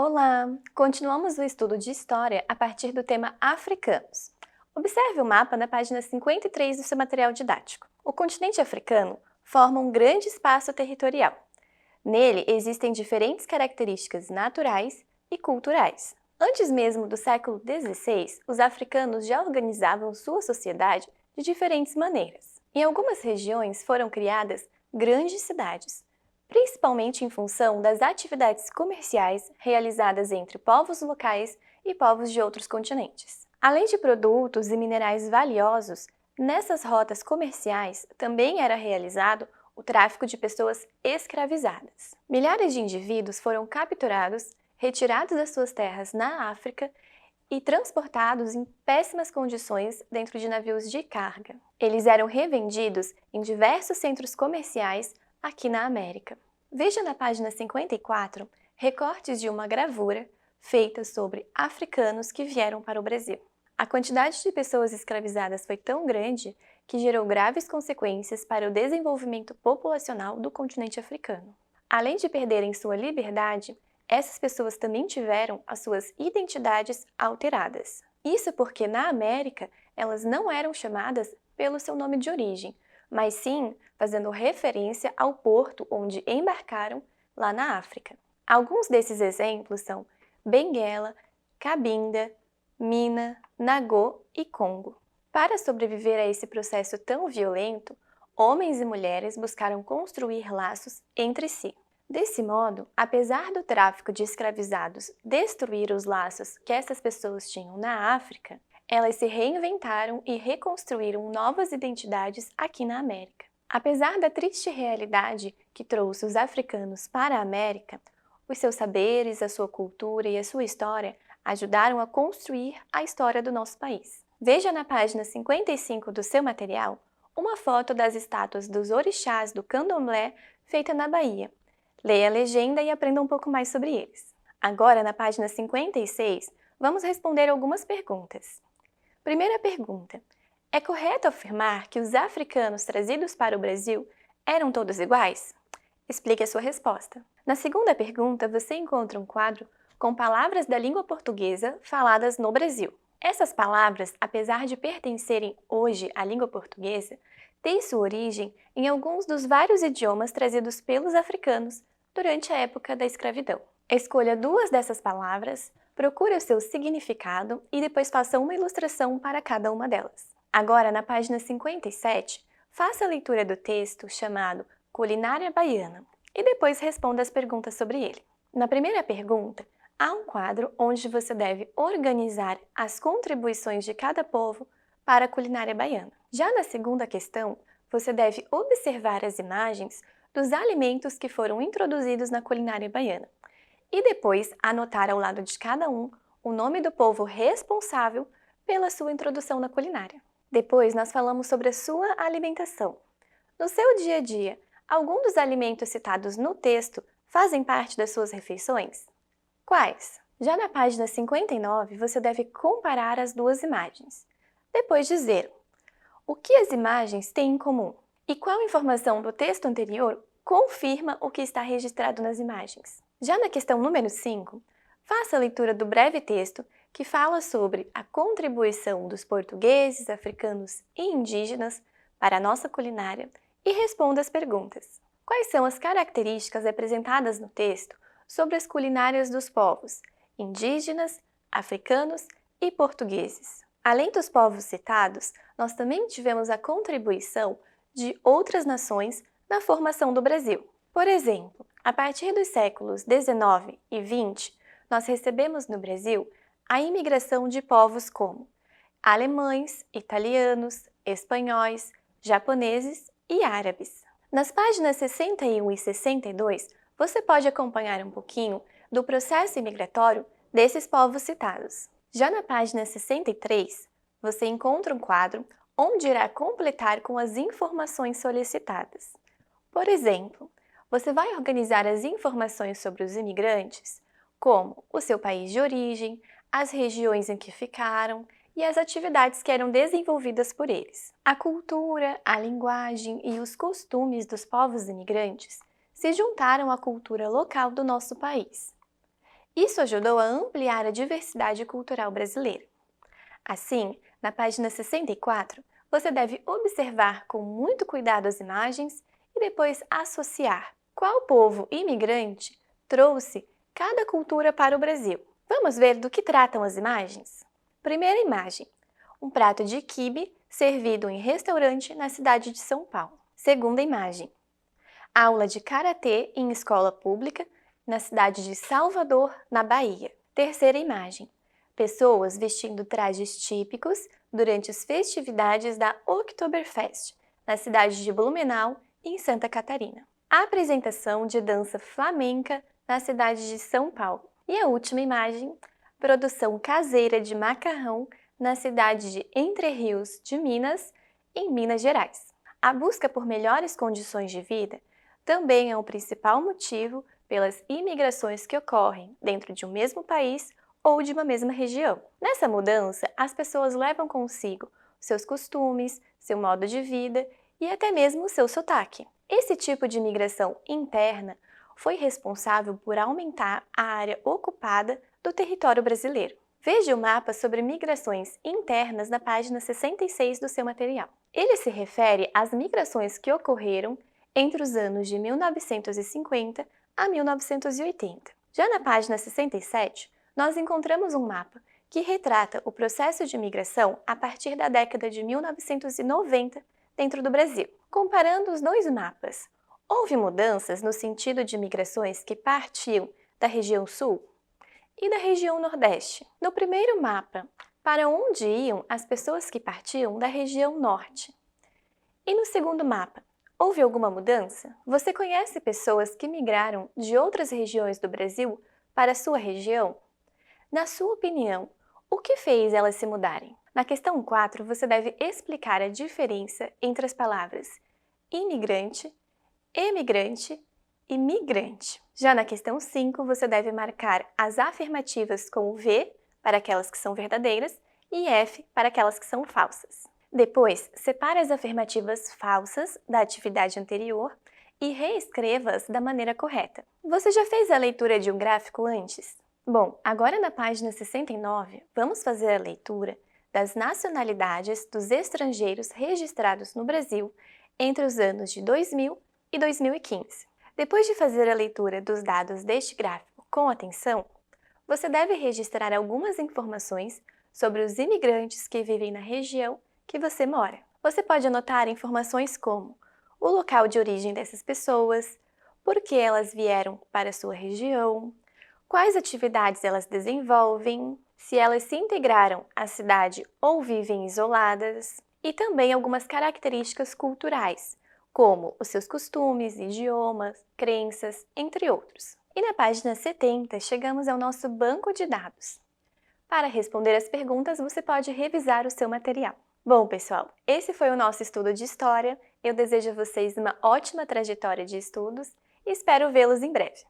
Olá! Continuamos o estudo de história a partir do tema africanos. Observe o mapa na página 53 do seu material didático. O continente africano forma um grande espaço territorial. Nele existem diferentes características naturais e culturais. Antes mesmo do século XVI, os africanos já organizavam sua sociedade de diferentes maneiras. Em algumas regiões foram criadas grandes cidades, principalmente em função das atividades comerciais realizadas entre povos locais e povos de outros continentes. Além de produtos e minerais valiosos, nessas rotas comerciais também era realizado o tráfico de pessoas escravizadas. Milhares de indivíduos foram capturados, retirados das suas terras na África e transportados em péssimas condições dentro de navios de carga. Eles eram revendidos em diversos centros comerciais aqui na América. Veja na página 54 recortes de uma gravura feita sobre africanos que vieram para o Brasil. A quantidade de pessoas escravizadas foi tão grande que gerou graves consequências para o desenvolvimento populacional do continente africano. Além de perderem sua liberdade, essas pessoas também tiveram as suas identidades alteradas. Isso porque na América elas não eram chamadas pelo seu nome de origem, mas sim fazendo referência ao porto onde embarcaram lá na África. Alguns desses exemplos são Benguela, Cabinda, Mina, Nagô e Congo. Para sobreviver a esse processo tão violento, homens e mulheres buscaram construir laços entre si. Desse modo, apesar do tráfico de escravizados destruir os laços que essas pessoas tinham na África, elas se reinventaram e reconstruíram novas identidades aqui na América. Apesar da triste realidade que trouxe os africanos para a América, os seus saberes, a sua cultura e a sua história ajudaram a construir a história do nosso país. Veja na página 55 do seu material uma foto das estátuas dos orixás do Candomblé feita na Bahia. Leia a legenda e aprenda um pouco mais sobre eles. Agora, na página 56, vamos responder algumas perguntas. Primeira pergunta: é correto afirmar que os africanos trazidos para o Brasil eram todos iguais? Explique a sua resposta. Na segunda pergunta, você encontra um quadro com palavras da língua portuguesa faladas no Brasil. Essas palavras, apesar de pertencerem hoje à língua portuguesa, têm sua origem em alguns dos vários idiomas trazidos pelos africanos durante a época da escravidão. Escolha duas dessas palavras, procure o seu significado e depois faça uma ilustração para cada uma delas. Agora, na página 57, faça a leitura do texto chamado Culinária Baiana e depois responda as perguntas sobre ele. Na primeira pergunta, há um quadro onde você deve organizar as contribuições de cada povo para a culinária baiana. Já na segunda questão, você deve observar as imagens dos alimentos que foram introduzidos na culinária baiana e depois anotar ao lado de cada um o nome do povo responsável pela sua introdução na culinária. Depois, nós falamos sobre a sua alimentação. No seu dia a dia, algum dos alimentos citados no texto fazem parte das suas refeições? Quais? Já na página 59, você deve comparar as duas imagens. Depois dizer o que as imagens têm em comum e qual informação do texto anterior confirma o que está registrado nas imagens. Já na questão número 5, faça a leitura do breve texto que fala sobre a contribuição dos portugueses, africanos e indígenas para a nossa culinária e responda as perguntas. Quais são as características apresentadas no texto sobre as culinárias dos povos indígenas, africanos e portugueses? Além dos povos citados, nós também tivemos a contribuição de outras nações na formação do Brasil. Por exemplo, a partir dos séculos XIX e XX, nós recebemos no Brasil a imigração de povos como alemães, italianos, espanhóis, japoneses e árabes. Nas páginas 61 e 62, você pode acompanhar um pouquinho do processo imigratório desses povos citados. Já na página 63, você encontra um quadro onde irá completar com as informações solicitadas. Por exemplo, você vai organizar as informações sobre os imigrantes, como o seu país de origem, as regiões em que ficaram e as atividades que eram desenvolvidas por eles. A cultura, a linguagem e os costumes dos povos imigrantes se juntaram à cultura local do nosso país. Isso ajudou a ampliar a diversidade cultural brasileira. Assim, na página 64, você deve observar com muito cuidado as imagens e depois associar qual povo imigrante trouxe cada cultura para o Brasil. Vamos ver do que tratam as imagens? Primeira imagem: um prato de quibe servido em restaurante na cidade de São Paulo. Segunda imagem: aula de karatê em escola pública na cidade de Salvador, na Bahia. Terceira imagem: pessoas vestindo trajes típicos durante as festividades da Oktoberfest, na cidade de Blumenau, em Santa Catarina. A apresentação de dança flamenca na cidade de São Paulo. E a última imagem: produção caseira de macarrão na cidade de Entre Rios de Minas, em Minas Gerais. A busca por melhores condições de vida também é o principal motivo pelas imigrações que ocorrem dentro de um mesmo país ou de uma mesma região. Nessa mudança, as pessoas levam consigo seus costumes, seu modo de vida e até mesmo o seu sotaque. Esse tipo de imigração interna foi responsável por aumentar a área ocupada do território brasileiro. Veja o mapa sobre migrações internas na página 66 do seu material. Ele se refere às migrações que ocorreram entre os anos de 1950 a 1980. Já na página 67, nós encontramos um mapa que retrata o processo de migração a partir da década de 1990 dentro do Brasil. Comparando os dois mapas, houve mudanças no sentido de migrações que partiam da região sul e da região nordeste. No primeiro mapa, para onde iam as pessoas que partiam da região norte. E no segundo mapa, houve alguma mudança? Você conhece pessoas que migraram de outras regiões do Brasil para a sua região? Na sua opinião, o que fez elas se mudarem? Na questão 4, você deve explicar a diferença entre as palavras imigrante, emigrante e migrante. Já na questão 5, você deve marcar as afirmativas com o V para aquelas que são verdadeiras e F para aquelas que são falsas. Depois, separe as afirmativas falsas da atividade anterior e reescreva-as da maneira correta. Você já fez a leitura de um gráfico antes? Bom, agora na página 69, vamos fazer a leitura das nacionalidades dos estrangeiros registrados no Brasil entre os anos de 2000 e 2015. Depois de fazer a leitura dos dados deste gráfico com atenção, você deve registrar algumas informações sobre os imigrantes que vivem na região que você mora. Você pode anotar informações como o local de origem dessas pessoas, por que elas vieram para a sua região, quais atividades elas desenvolvem, se elas se integraram à cidade ou vivem isoladas, e também algumas características culturais, como os seus costumes, idiomas, crenças, entre outros. E na página 70, chegamos ao nosso banco de dados. Para responder as perguntas, você pode revisar o seu material. Bom, pessoal, esse foi o nosso estudo de História. Eu desejo a vocês uma ótima trajetória de estudos e espero vê-los em breve.